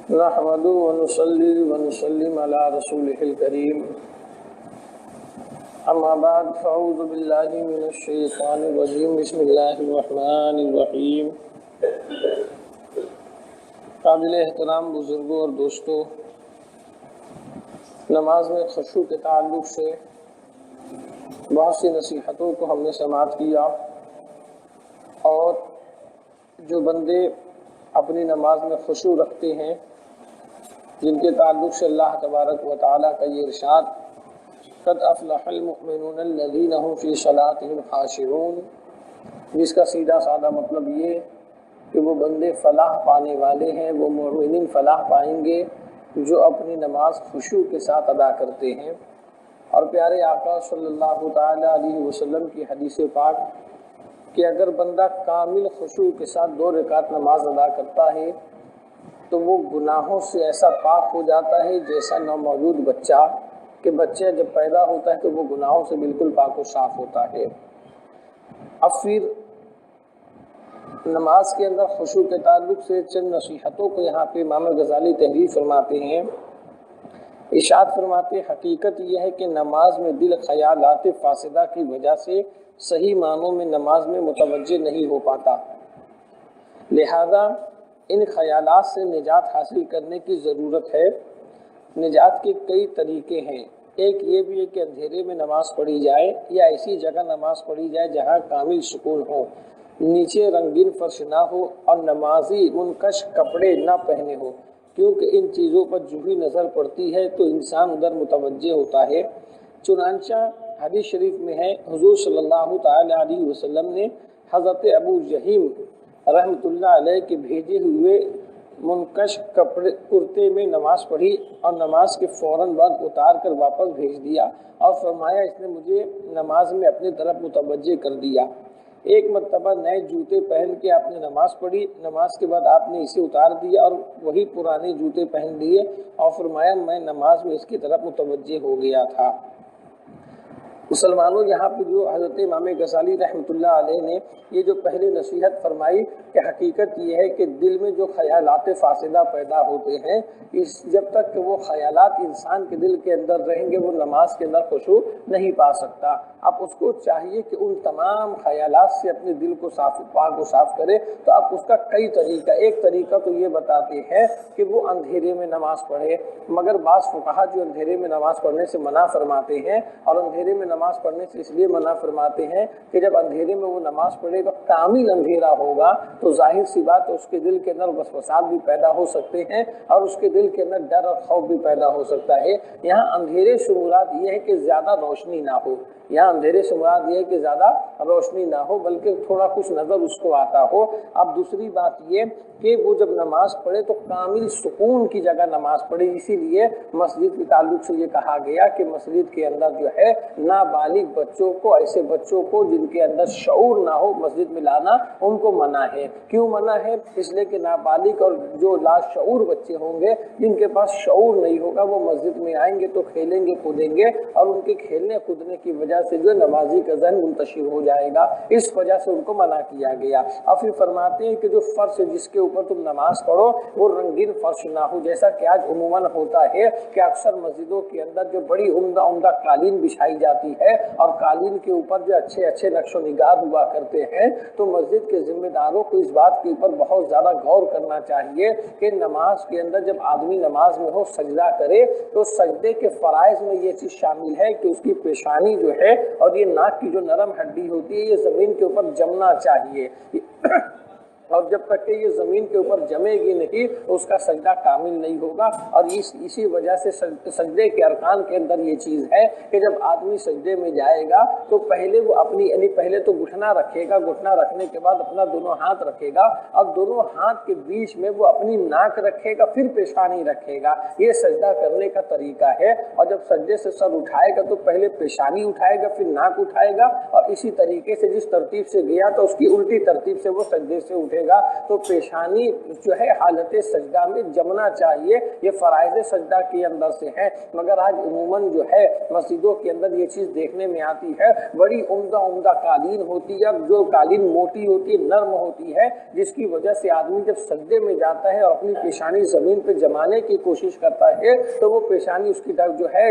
نحمد ونصلي ونسلم على رسوله الكريم اما بعد فاعوذ بالله من الشیطان الرجیم بسم اللہ الرحمن الرحیم۔ قابل احترام بزرگوں اور دوستوں، نماز میں خشوع کے تعلق سے بہت سی نصیحتوں کو ہم نے سماعت کیا، اور جو بندے اپنی نماز میں خشوع رکھتے ہیں، جن کے تعلق سے اللہ تبارک و تعالیٰ کا یہ ارشاد قد افلح المؤمنون الذین هم فی صلاتهم خاشعون، جس کا سیدھا سادہ مطلب یہ کہ وہ بندے فلاح پانے والے ہیں، وہ مومنین فلاح پائیں گے جو اپنی نماز خشوع کے ساتھ ادا کرتے ہیں۔ اور پیارے آقا صلی اللہ تعالیٰ علیہ وسلم کی حدیث پاک کہ اگر بندہ کامل خشوع کے ساتھ 2 رکعت نماز ادا کرتا ہے تو وہ گناہوں سے ایسا پاک ہو جاتا ہے جیسا نومولود بچہ، کہ بچہ جب پیدا ہوتا ہے تو وہ گناہوں سے بالکل پاک و صاف ہوتا ہے۔ اب پھر نماز کے اندر خشوع کے تعلق سے چند نصیحتوں کو یہاں پہ امام غزالی تحریر فرماتے ہیں۔ ارشاد فرماتے حقیقت یہ ہے کہ نماز میں دل خیالات فاسدہ کی وجہ سے صحیح معنوں میں نماز میں متوجہ نہیں ہو پاتا، لہذا ان خیالات سے نجات حاصل کرنے کی ضرورت ہے۔ نجات کے کئی طریقے ہیں۔ ایک یہ بھی ہے کہ اندھیرے میں نماز پڑھی جائے یا ایسی جگہ نماز پڑھی جائے جہاں کامل سکون ہو، نیچے رنگین فرش نہ ہو اور نمازی منکش کپڑے نہ پہنے ہو، کیونکہ ان چیزوں پر جو ہی نظر پڑتی ہے تو انسان ادھر متوجہ ہوتا ہے۔ چنانچہ حدیث شریف میں ہے حضور صلی اللہ تعالی علیہ وسلم نے حضرت ابو جہیم رحمۃ اللہ علیہ کے بھیجے ہوئے منکش کپڑے کرتے میں نماز پڑھی اور نماز کے فوراً بعد اتار کر واپس بھیج دیا اور فرمایا اس نے مجھے نماز میں اپنی طرف متوجہ کر دیا۔ ایک مرتبہ نئے جوتے پہن کے آپ نے نماز پڑھی، نماز کے بعد آپ نے اسے اتار دیا اور وہی پرانے جوتے پہن لیے اور فرمایا میں نماز میں اس کی طرف متوجہ ہو گیا تھا۔ مسلمانوں، یہاں پہ جو حضرت امام غزالی رحمۃ اللہ علیہ نے یہ جو پہلے نصیحت فرمائی کہ حقیقت یہ ہے کہ دل میں جو خیالات فاسدہ پیدا ہوتے ہیں، جب تک کہ وہ خیالات انسان کے دل کے اندر رہیں گے وہ نماز کے اندر خشوع نہیں پا سکتا۔ اب اس کو چاہیے کہ ان تمام خیالات سے اپنے دل کو پاک و صاف کرے۔ تو اب اس کا کئی طریقہ، ایک طریقہ تو یہ بتاتے ہیں کہ وہ اندھیرے میں نماز پڑھے، مگر بعض فقہا جو اندھیرے میں نماز پڑھنے سے منع فرماتے ہیں، اور اندھیرے میں نماز پڑھنے سے اس لیے منع فرماتے ہیں کہ جب اندھیرے میں وہ نماز پڑھے گا کامل اندھیرا ہوگا تو ظاہر سی بات اس کے دل کے اندر وسوسات بھی پیدا ہو سکتے ہیں اور اس کے دل کے اندر ڈر اور خوف بھی پیدا ہو سکتا ہے۔ یہاں اندھیرے سے مراد یہ ہے کہ زیادہ روشنی نہ ہو، یہاں اندھیرے سے مراد یہ ہے کہ زیادہ روشنی نہ ہو بلکہ تھوڑا کچھ نظر اس کو آتا ہو۔ اب دوسری بات یہ کہ وہ جب نماز پڑھے تو کامل سکون کی جگہ نماز پڑھے، اسی لیے مسجد کے تعلق سے یہ کہا گیا کہ مسجد کے اندر جو ہے نابالغ بچوں کو، ایسے بچوں کو جن کے اندر شعور نہ ہو مسجد میں لانا ان کو منع ہے۔ کیوں منع ہے؟ اس لیے کہ نابالغ اور جو لاشعور بچے ہوں گے جن کے پاس شعور نہیں ہوگا وہ مسجد میں آئیں گے تو کھیلیں گے کودیں گے اور ان کے کھیلنے کودنے کی وجہ سے جو نمازی کا ذہن منتشر ہو جائے گا، اس وجہ سے ان کو منع کیا گیا۔ اور پھر فرماتے ہیں کہ جو فرش جس کے اوپر تم نماز پڑھو وہ رنگین فرش نہ ہو، جیسا کہ آج عموماً ہوتا ہے کہ اکثر مسجدوں کے اندر جو بڑی عمدہ عمدہ قالین بچھائی جاتی ہے اور قالین کے اوپر جو اچھے اچھے نقش و نگار ہوا کرتے ہیں، تو مسجد کے ذمہ داروں کو اس بات کے اوپر بہت زیادہ غور کرنا چاہیے کہ نماز کے اندر جب آدمی نماز میں ہو سجدہ کرے تو سجدے کے فرائض میں یہ چیز شامل ہے کہ اس کی پیشانی جو ہے اور یہ ناک کی جو نرم ہڈی ہوتی ہے یہ زمین کے اوپر جمنا چاہیے، اور جب تک کہ یہ زمین کے اوپر جمے گی نہیں اس کا سجدہ کامل نہیں ہوگا۔ اور اسی وجہ سے سجدے کے ارکان کے اندر یہ چیز ہے کہ جب آدمی سجدے میں جائے گا تو پہلے وہ اپنی پہلے تو گھٹنا رکھے گا، گھٹنا رکھنے کے بعد اپنا دونوں ہاتھ رکھے گا اور دونوں ہاتھ کے بیچ میں وہ اپنی ناک رکھے گا، پھر پیشانی رکھے گا۔ یہ سجدہ کرنے کا طریقہ ہے۔ اور جب سجدے سے سر اٹھائے گا تو پہلے پیشانی اٹھائے گا، پھر ناک اٹھائے گا، اور اسی طریقے سے جس ترتیب سے گیا تو اس کی الٹی ترتیب سے وہ سجدے سے اٹھے اٹھے گا تو پیشانی جو ہے حالت سجدہ میں جمنا چاہیے، یہ فرائض سجدہ کے اندر سے ہے۔ مگر آج عموماً جو ہے مسجدوں کے اندر یہ چیز دیکھنے میں آتی ہے، بڑی عمدہ قالین ہوتی ہے، جو قالین موٹی ہوتی ہے، نرم ہوتی ہے، جس کی وجہ سے آدمی جب سجدے میں جاتا ہے اور اپنی پیشانی زمین پہ جمانے کی کوشش کرتا ہے تو وہ پیشانی اس کی جو ہے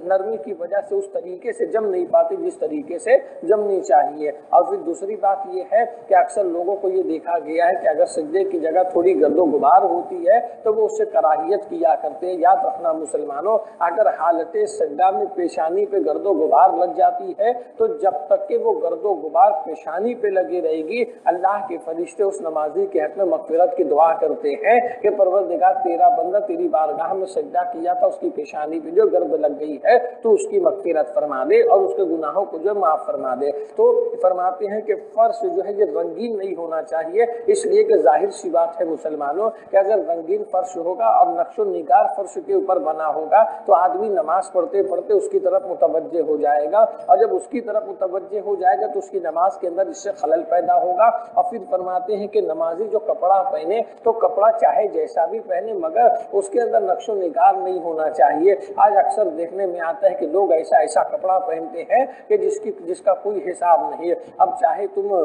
نرمی کی وجہ سے اس طریقے سے جم نہیں پاتی جس طریقے سے جمنی چاہیے۔ اور پھر دوسری بات یہ ہے کہ اکثر لوگوں کو یہ دیکھا گیا ہے کہ اگر سجدے کی جگہ تھوڑی گرد و غبار ہوتی ہے تو وہ اس سے کراہیت کیا کرتے ہیں۔ یاد رکھنا مسلمانوں، اگر حالت سجدہ میں پیشانی پہ گرد و غبار لگ جاتی ہے تو جب تک کہ وہ گرد و غبار پیشانی پہ لگی رہے گی، اللہ کے فرشتے اس نمازی کے حق میں مغفرت کی دعا کرتے ہیں کہ پروردگار تیرا بندہ تیری بارگاہ میں سجدہ کیا تھا، اس کی پیشانی پہ جو گرد لگ گئی ہے تو اس کی مغفرت فرما دے اور اس کے گناہوں کو جو معاف فرما دے۔ تو فرماتے ہیں کہ فرش جو ہے یہ رنگین نہیں ہونا چاہیے، اس لیے کہ ظاہر سی بات ہے مسلمانوں کہ اگر رنگین فرش ہوگا اور نقش و نگار فرش کے اوپر بنا ہوگا تو آدمی نماز پڑھتے پڑھتے اس کی طرف متوجہ ہو جائے گا، اور جب اس کی طرف متوجہ ہو جائے گا تو اس کی نماز کے اندر اس سے خلل پیدا ہوگا۔ اور پھر فرماتے ہیں کہ نمازی جو کپڑا پہنے تو کپڑا چاہے جیسا بھی پہنے مگر اس کے اندر نقش و نگار نہیں ہونا چاہیے۔ آج اکثر دیکھنے میں آتا ہے کہ لوگ ایسا کپڑا پہنتے ہیں کہ جس کا کوئی حساب نہیں ہے۔ اب چاہے تم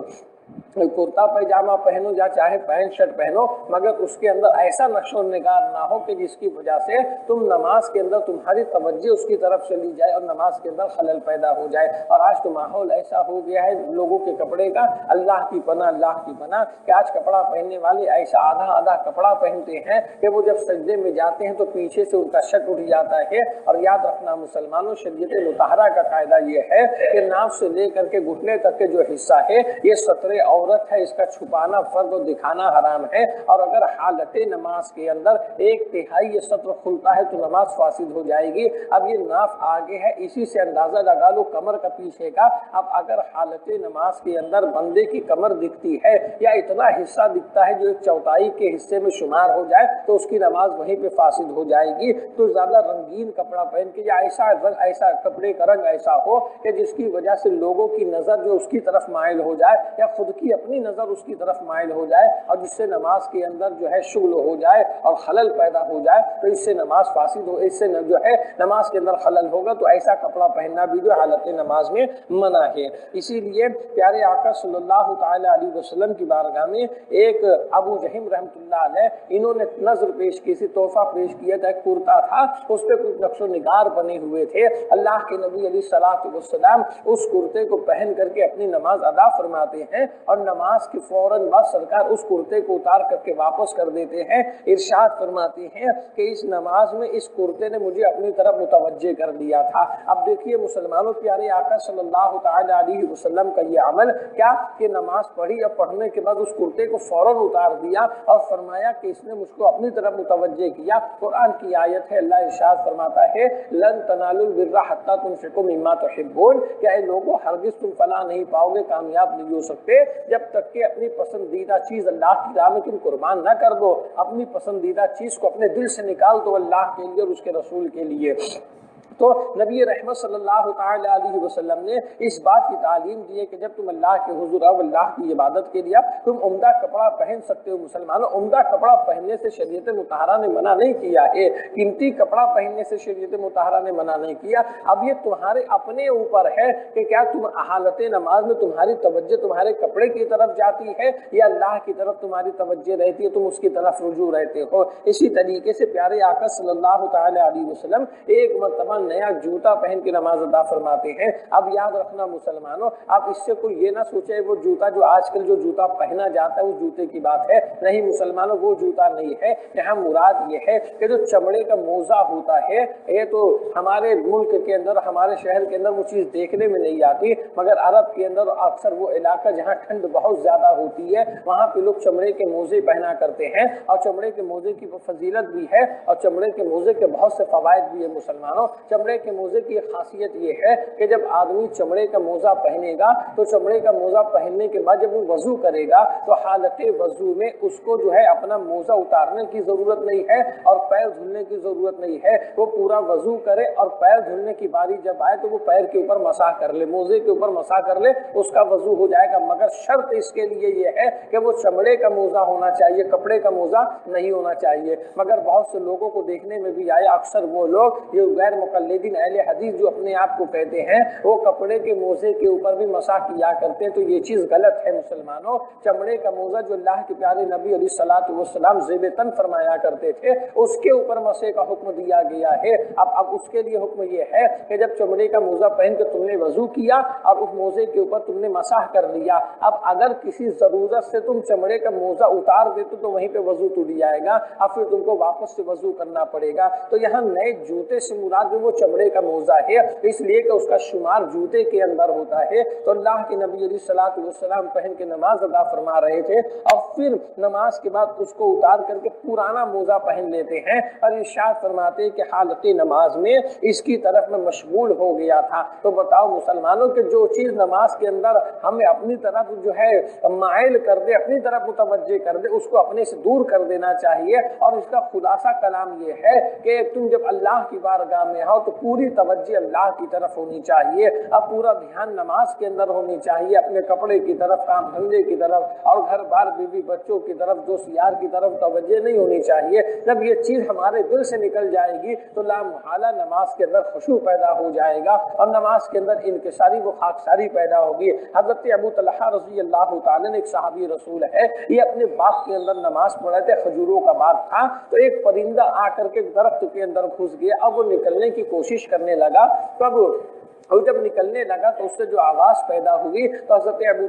کرتا پیجامہ پہنو یا چاہے پینٹ شرٹ پہنو مگر اس کے اندر ایسا نقش و نگار نہ ہو کہ جس کی وجہ سے تم نماز کے اندر تمہاری توجہ اس کی طرف چلی جائے اور نماز کے اندر خلل پیدا ہو جائے۔ اور آج تو ماحول ایسا ہو گیا ہے لوگوں کے کپڑے کا، اللہ کی پناہ کہ آج کپڑا پہننے والے ایسا آدھا کپڑا پہنتے ہیں کہ وہ جب سجدے میں جاتے ہیں تو پیچھے سے ان کا شرٹ اٹھ جاتا ہے۔ اور یاد رکھنا مسلمانوں، شریعت مطہرہ کا قاعدہ یہ ہے کہ ناف سے لے کر کے گھٹنے تک کے جو حصہ ہے یہ سطر عورت ہے، اس کا چھپانا فرض اور دکھانا حرام ہے۔ اور اگر حالت نماز کے اندر 1/3 یہ سطر کھلتا ہے تو نماز فاسد ہو جائے گی۔ اب یہ ناف آگے ہے، اسی سے اندازہ لگا لو کمر کا پیچھے کا۔ اب اگر حالت نماز کے اندر بندے کی کمر دکھتی ہے یا اتنا حصہ دکھتا ہے جو 1/4 کے حصے میں شمار ہو جائے تو اس کی نماز وہیں پہ فاسد ہو جائے گی۔ تو زیادہ رنگین کپڑا پہن کے یا ایسا کپڑے کا رنگ ایسا ہو کہ جس کی وجہ سے لوگوں کی نظر جو اس کی طرف مائل ہو جائے یا خود کی اپنی نظر اس کی طرف مائل ہو جائے اور جس سے نماز کے اندر جو ہے شغل ہو جائے اور خلل پیدا ہو جائے تو اس سے نماز فاسد ہو، اس سے جو ہے نماز کے اندر خلل ہوگا۔ تو ایسا کپڑا پہننا بھی جو حالت نماز میں منع ہے۔ اسی لیے پیارے آقا صلی اللہ تعالی علیہ وسلم کی بارگاہ میں ایک ابو جہم رحمۃ اللہ علیہ انہوں نے نظر پیش کی تھی، تحفہ پیش کیا تھا، ایک کرتا تھا اس پہ کچھ نقش و نگار بنے ہوئے تھے۔ اللہ کے نبی علیہ الصلوۃ والسلام اس کرتے کو پہن کر کے اپنی نماز ادا فرماتے ہیں اور نماز کے فوراً بعد سرکار اس کرتے کو اتار کر کے واپس کر دیتے ہیں۔ ارشاد فرماتے ہیں کہ اس نماز میں اس کرتے نے مجھے اپنی طرف متوجہ کر دیا تھا۔ اب دیکھیے مسلمانوں، پیارے آقا صلی اللہ تعالی علیہ وسلم کا یہ عمل کیا کہ نماز پڑھی اور پڑھنے کے بعد اس کرتے کو فوراً اتار دیا اور فرمایا کہ اس نے مجھ کو اپنی طرف متوجہ کیا۔ قرآن کی آیت ہے، اللہ ارشاد فرماتا ہے لن تنالوا البر حتی تنفقوا مما تحبون، کہ اے لوگوں ہرگز تم فلاح نہیں پاؤ گے، کامیاب نہیں ہو سکتے جب تک کہ اپنی پسندیدہ چیز اللہ کی راہ میں تم قربان نہ کر دو، اپنی پسندیدہ چیز کو اپنے دل سے نکال دو اللہ کے لیے اور اس کے رسول کے لیے۔ تو نبی رحمت صلی اللہ تعالی علیہ وسلم نے اس بات کی تعلیم دی ہے کہ جب تم اللہ کے حضور آؤ، اللہ کی عبادت کے لیے تم عمدہ کپڑا پہن سکتے ہو۔ مسلمانوں، عمدہ کپڑا پہننے سے شریعت مطہرہ نے منع نہیں کیا ہے، قیمتی کپڑا پہننے سے شریعت مطہرہ نے منع نہیں کیا۔ اب یہ تمہارے اپنے اوپر ہے کہ کیا تم حالت نماز میں تمہاری توجہ تمہارے کپڑے کی طرف جاتی ہے یا اللہ کی طرف تمہاری توجہ رہتی ہے، تم اس کی طرف رجوع رہتے ہو۔ اسی طریقے سے پیارے آقا صلی اللہ تعالی علیہ وسلم ایک مرتبہ نیا جوتا پہن کے نماز ادا فرماتے ہیں۔ اب یاد رکھنا مسلمانوں، آپ اس سے کوئی یہ نہ سوچے وہ جوتا جو آج کل جو جوتا پہنا جاتا ہے اس جوتے کی بات ہے، نہیں مسلمانوں، وہ جوتا نہیں ہے۔ یہاں مراد یہ ہے کہ جو چمڑے کا موزہ ہوتا ہے، یہ تو ہمارے ملک کے اندر ہمارے شہر کے اندر وہ چیز دیکھنے میں نہیں آتی، مگر عرب کے اندر اکثر وہ علاقہ جہاں ٹھنڈ بہت زیادہ ہوتی ہے وہاں پہ لوگ چمڑے کے موزے پہنا کرتے ہیں، اور چمڑے کے موزے کی فضیلت بھی ہے اور چمڑے کے موزے کے بہت سے فوائد بھی ہے مسلمانوں۔ چمڑے کے موزے کی خاصیت یہ ہے کہ جب آدمی چمڑے کا موزہ پہنے گا تو چمڑے کا موزہ پہننے کے بعد جب وہ وضو کرے گا تو حالت وضو میں اس کو جو ہے اپنا موزہ اتارنے کی ضرورت نہیں ہے اور پیر دھلنے کی ضرورت نہیں ہے، وہ پورا وضو کرے اور پیر دھلنے کی باری جب آئے تو وہ پیر کے اوپر مسح کر لے، موزے کے اوپر مسح کر لے، اس کا وضو ہو جائے گا۔ مگر شرط اس کے لیے یہ ہے کہ وہ چمڑے کا موزہ ہونا چاہیے، کپڑے کا موزہ نہیں ہونا چاہیے۔ مگر بہت سے لوگوں کو دیکھنے میں بھی آیا، اکثر وہ لوگ یہ غیر مقلدین اہل حدیث جو اپنے آپ کو کہتے ہیں وہ کپڑے کے موزے کے اوپر بھی مسح کیا کرتے ہیں، تو یہ چیز غلط ہے مسلمانوں۔ چمڑے کا موزہ جو اللہ کے پیارے نبی علیہ الصلوۃ والسلام زیب تن فرمایا کرتے تھے، اس کے اوپر مسح کا حکم دیا گیا ہے۔ اب اس کے لیے حکم یہ ہے کہ جب چمڑے کا موزہ پہن کے تم نے وضو کیا اور اس موزے کے اوپر تم نے مسح کر لیا، اب اگر کسی ضرورت سے تم چمڑے کا موزہ اتار دیتے تو وہیں پہ وضو ٹوٹ جائے گا، اب پھر تم کو واپس سے وضو کرنا پڑے گا۔ تو یہاں نئے جوتے سے مراد وہ چمڑے کا موزہ ہے، اس لیے کہ اس کا شمار جوتے کے اندر ہوتا ہے۔ تو اللہ کے نبی علیہ الصلوۃ والسلام پہن کے نماز ادا فرما رہے تھے اور پھر نماز کے بعد اس کو اتار کر کے پرانا موزہ پہن لیتے ہیں اور ارشاد فرماتے کہ حالت نماز میں اس کی طرف میں مشغول ہو گیا تھا۔ تو بتاؤ مسلمانوں کہ جو چیز نماز کے اندر ہمیں اپنی طرف جو ہے مائل کر دے، اپنی طرف متوجہ کر دے، اس کو اپنے سے دور کر دینا چاہیے۔ اور اس کا خلاصہ کلام یہ ہے کہ تم جب اللہ کی بارگاہ میں ہو تو پوری توجہ اللہ کی طرف ہونی چاہیے، اب پورا دھیان نماز کے اندر ہونی چاہیے، اپنے کپڑے کی طرف، کام دھندے کی طرف اور گھر بار بیوی بچوں کی طرف، دوست یار کی طرف توجہ نہیں ہونی چاہیے۔ جب یہ چیز ہمارے دل سے نکل جائے گی تو لا محالہ نماز کے اندر خشوع پیدا ہو جائے گا اور نماز کے اندر انکساری و خاکساری پیدا ہوگی۔ حضرت ابو طلحہ رضی اللہ تعالیٰ نے، ایک صحابی رسول ہے، یہ اپنے باغ کے اندر نماز پڑھ رہے تھے، کھجوروں کا باغ تھا، تو ایک پرندہ آ کر کے درخت کے اندر گھس گیا۔ اب وہ نکلنے کی کوشش کرنے لگا، تب اور جب نکلنے لگا تو اس سے جو آواز پیدا ہوئی تو حضرت ابو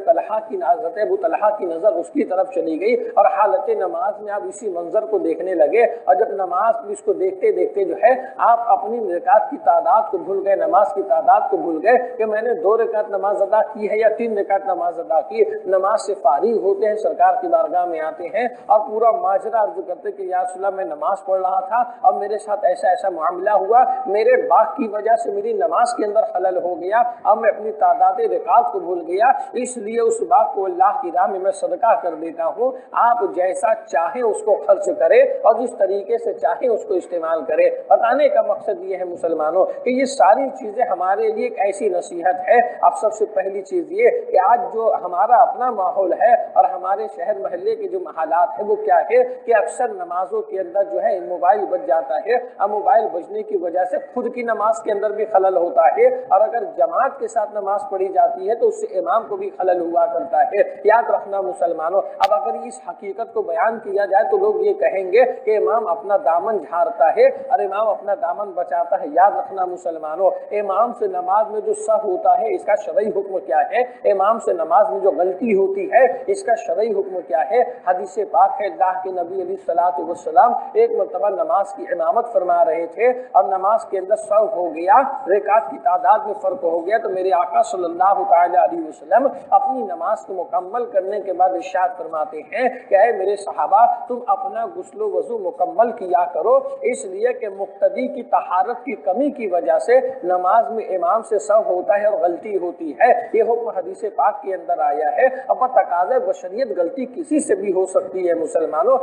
طلحہ کی نظر اس کی طرف چلی گئی اور حالت نماز میں آپ اسی منظر کو دیکھنے لگے۔ اور جب نماز میں اس کو دیکھتے دیکھتے جو ہے آپ اپنی رکعت کی تعداد کو بھول گئے، نماز کی تعداد کو بھول گئے کہ میں نے 2 رکعت نماز ادا کی ہے یا 3 رکعت نماز ادا کی۔ نماز سے فارغ ہوتے ہیں، سرکار کی بارگاہ میں آتے ہیں اور پورا ماجرا عرض کرتے کہ یا رسول اللہ میں نماز پڑھ رہا تھا اور میرے ساتھ ایسا ایسا معاملہ ہوا، میرے باغ کی وجہ سے میری نماز کے اندر خلل ہو گیا، اب میں اپنی تعداد رکعت کو بھول گیا، اس لیے اس باغ کو اللہ کی راہ میں صدقہ کر دیتا ہوں۔ آپ جیسا چاہیں اس کو خرچ کرے اور جس طریقے سے چاہیں اس کو استعمال کرے۔ بتانے کا مقصد یہ ہے مسلمانوں کہ یہ ساری چیزیں ہمارے لیے ایک ایسی نصیحت ہے۔ اب سب سے پہلی چیز یہ کہ آج جو ہمارا اپنا ماحول ہے اور ہمارے شہر محلے کے جو حالات ہیں وہ کیا ہے کہ اکثر نمازوں کے اندر جو ہے موبائل بج جاتا ہے، اب موبائل بجنے کی وجہ سے خود کی نماز کے اندر بھی خلل ہوتا ہے اور اگر جماعت کے ساتھ نماز پڑھی جاتی ہے تو اس سے امام کو بھی خلل ہوا کرتا ہے۔ یاد رکھنا مسلمانوں، اب اگر اس حقیقت کو بیان کیا جائے تو لوگ یہ کہیں گے کہ امام اپنا دامن جھاڑتا ہے اور امام اپنا دامن بچاتا ہے۔ یاد رکھنا مسلمانوں، امام سے نماز میں جو سہو ہوتا ہے اس کا شرعی حکم کیا ہے؟ امام سے نماز میں جو غلطی ہوتی ہے اس کا شرعی حکم کیا ہے؟ حدیث پاک ہے، اللہ کے نبی علیہ الصلوۃ والسلام ایک مرتبہ نماز کی امامت فرما رہے تھے اور نماز کے اندر سہو ہو گیا، رکعت کی تعداد میں فرق ہو گیا، تو میرے آقا صلی اللہ تعالی علیہ وسلم اپنی نماز کو مکمل کرنے کے بعد ارشاد فرماتے ہیں کہ اے میرے صحابہ تم اپنا غسل و وضو مکمل کیا کرو، اس لیے کہ مقتدی کی طہارت کی کمی کی وجہ سے نماز میں امام سے سہو ہوتا ہے اور غلطی ہوتی ہے۔ یہ حکم حدیث پاک کے اندر آیا ہے۔ اب تقاضۂ بشریت غلطی کسی سے بھی ہو سکتی ہے مسلمانوں،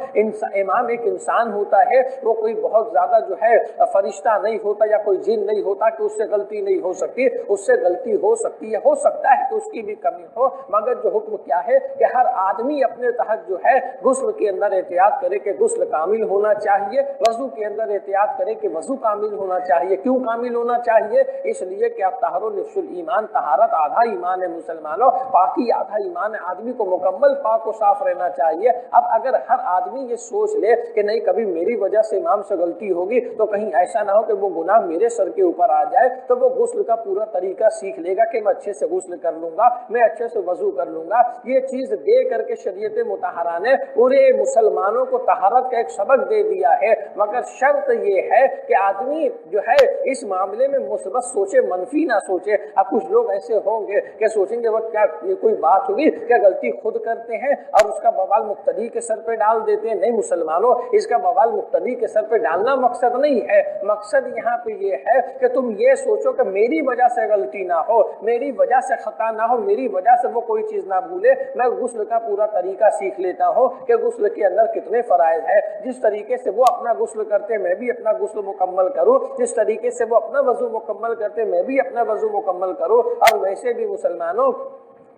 امام ایک انسان ہوتا ہے، وہ کوئی بہت زیادہ جو ہے فرشتہ نہیں ہوتا یا کوئی جن نہیں ہوتا کہ اس سے غلطی نہیں ہو سکتی، اس سے غلطی ہو سکتی ہے، ہو سکتا ہے کہ اس کی بھی کمی ہو، مگر جو حکم کیا ہے کہ ہر آدمی اپنے تحت جو ہے غسل کے اندر احتیاط کرے کہ غسل کامل ہونا چاہیے، وضو کے اندر احتیاط کرے کہ وضو کامل ہونا چاہیے۔ کیوں کامل ہونا چاہیے؟ اس لیے کہ الطہر نصف الایمان، طہارت آدھا ایمان ہے مسلمانوں، پاکی آدھا ایمان ہے، آدمی کو مکمل پاک و صاف رہنا چاہیے۔ اب اگر ہر آدمی یہ سوچ لے کہ نہیں کبھی میری وجہ سے امام سے غلطی ہوگی تو کہیں ایسا نہ ہو کہ وہ گناہ میرے سر کے اوپر آ جائے، تو وہ غسل کا پورا طریقہ سیکھ لے گا کہ میں اچھے سے غسل کر لوں گا، میں اچھے سے وضو کر لوں گا۔ یہ چیز دے کر کے شریعت مطہرہ نے پورے مسلمانوں کو طہارت کا ایک سبق دے دیا ہے، مگر شرط یہ ہے کہ آدمی جو ہے اس معاملے میں مثبت سوچے، منفی نہ سوچے۔ اب کچھ لوگ ایسے ہوں گے کہ سوچیں گے وہ کیا یہ کوئی بات ہوگی، کیا غلطی خود کرتے ہیں اور اس کا بوال مقتدی کے سر پہ ڈال دیتے ہیں؟ نہیں مسلمانوں، اس کا بوال مقتدی کے سر پہ ڈالنا مقصد نہیں ہے، مقصد یہاں پہ یہ ہے کہ تم یہ سوچو کہ میری وجہ سے غلطی نہ ہو، میری وجہ سے خطا نہ ہو، میری وجہ سے وہ کوئی چیز نہ بھولے۔ میں غسل کا پورا طریقہ سیکھ لیتا ہوں کہ غسل کے اندر کتنے فرائض ہیں، جس طریقے سے وہ اپنا غسل کرتے میں بھی اپنا غسل مکمل کروں، جس طریقے سے وہ اپنا وضو مکمل کرتے میں بھی اپنا وضو مکمل کروں۔ اور ویسے بھی مسلمانوں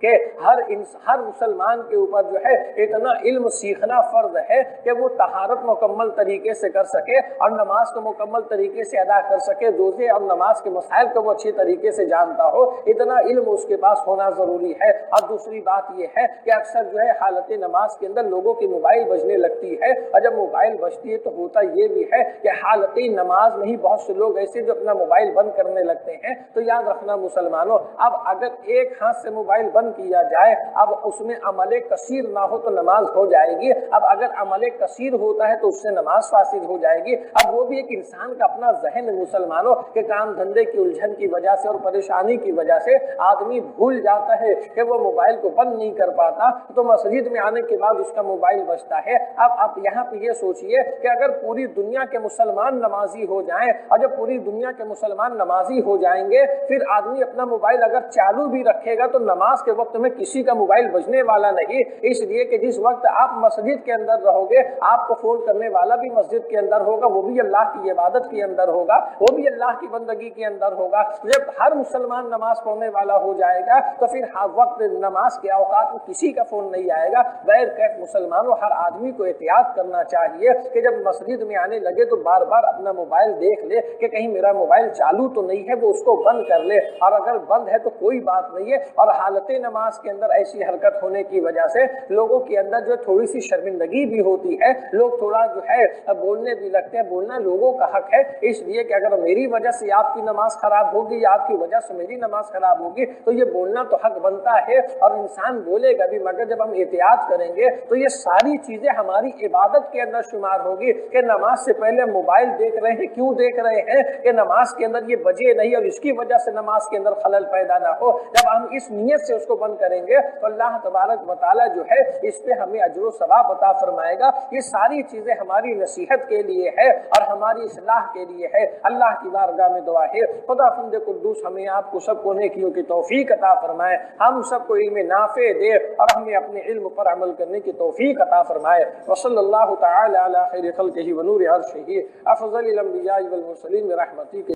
کہ ہر مسلمان کے اوپر جو ہے اتنا علم سیکھنا فرض ہے کہ وہ طہارت مکمل طریقے سے کر سکے اور نماز کو مکمل طریقے سے ادا کر سکے، روزے اور نماز کے مسائل کو وہ اچھے طریقے سے جانتا ہو، اتنا علم اس کے پاس ہونا ضروری ہے۔ اور دوسری بات یہ ہے کہ اکثر جو ہے حالت نماز کے اندر لوگوں کی موبائل بجنے لگتی ہے، اور جب موبائل بجتی ہے تو ہوتا یہ بھی ہے کہ حالت نماز میں ہی بہت سے لوگ ایسے جو اپنا موبائل بند کرنے لگتے ہیں۔ تو یاد رکھنا مسلمانوں، اب اگر ایک ہاتھ سے موبائل بند کیا جائے، اب اس میں عمل کثیر نہ ہو تو نماز ہو جائے گی، اب اگر عمل کثیر ہوتا ہے تو اس سے نماز فاسد ہو جائے گی۔ اب وہ بھی ایک انسان کا اپنا ذہن مسلمانوں کے کام دھندے کی الجھن کی وجہ سے اور پریشانی کی وجہ سے آدمی بھول جاتا ہے کہ وہ موبائل کو بند نہیں کر پاتا، تو مسجد میں آنے کے بعد اس کا موبائل بجتا ہے۔ اب آپ یہاں پہ یہ سوچئے کہ اگر پوری دنیا کے مسلمان نمازی ہو جائیں، اور جب پوری دنیا کے مسلمان نمازی ہو جائیں گے، پھر آدمی اپنا موبائل اگر چالو بھی رکھے گا تو نماز کے وقت میں کسی کا موبائل بجنے والا نہیں، اس لیے کہ جس وقت آپ مسجد کے اندر رہو گے آپ کو فون کرنے والا بھی مسجد کے اندر ہوگا، وہ بھی اللہ کی عبادت کے اندر ہوگا، وہ بھی اللہ کی بندگی کے اندر ہوگا۔ جب ہر مسلمان نماز پڑھنے والا ہو جائے گا تو پھر وقت نماز کے اوقات میں کسی کا فون نہیں آئے گا۔ غیر کیف مسلمانوں، ہر آدمی کو احتیاط کرنا چاہیے کہ جب مسجد میں آنے لگے تو بار بار اپنا موبائل دیکھ لے کہ کہیں میرا موبائل چالو تو نہیں ہے، وہ اس کو بند کر لے، اور اگر بند ہے تو کوئی بات نہیں ہے۔ اور حالت نماز کے اندر ایسی حرکت ہونے کی وجہ سے لوگوں کے اندر جو تھوڑی سی شرمندگی بھی ہوتی ہے، لوگ تھوڑا جو ہے بولنے بھی لگتے ہیں۔ بولنا لوگوں کا حق ہے، اس لیے کہ اگر میری وجہ سے آپ کی نماز خراب ہوگی یا آپ کی وجہ سے میری نماز خراب ہوگی تو یہ بولنا تو حق بنتا ہے، اور انسان بولے گا بھی، مگر جب ہم احتیاط کریں گے تو یہ ساری چیزیں ہماری عبادت کے اندر شمار ہوگی کہ نماز سے پہلے موبائل دیکھ رہے ہیں، کیوں دیکھ رہے ہیں کہ نماز کے اندر یہ بجے نہیں اور اس کی وجہ سے نماز کے اندر خلل پیدا نہ ہو۔ جب ہم اس نیت سے اس کو بند کریں گے تو اللہ تبارک و تعالیٰ جو ہے اس پہ ہمیں اجر و ثواب عطا فرمائے گا۔ یہ ساری چیزیں ہماری نصیحت کے لیے ہے اور ہماری اصلاح کے لیے ہے۔ اللہ کی بارگاہ میں دعا ہے خدا فند قدوس ہمیں آپ کو سب کو نیکیوں کی توفیق عطا فرمائے، ہم سب کو علم نافع دے اور ہمیں اپنے علم پر عمل کرنے کی توفیق عطا فرمائے۔ وصلی اللہ تعالی علی خیر خلقہ ونور عرشہ افضل الانبیاء والمرسلین برحمتک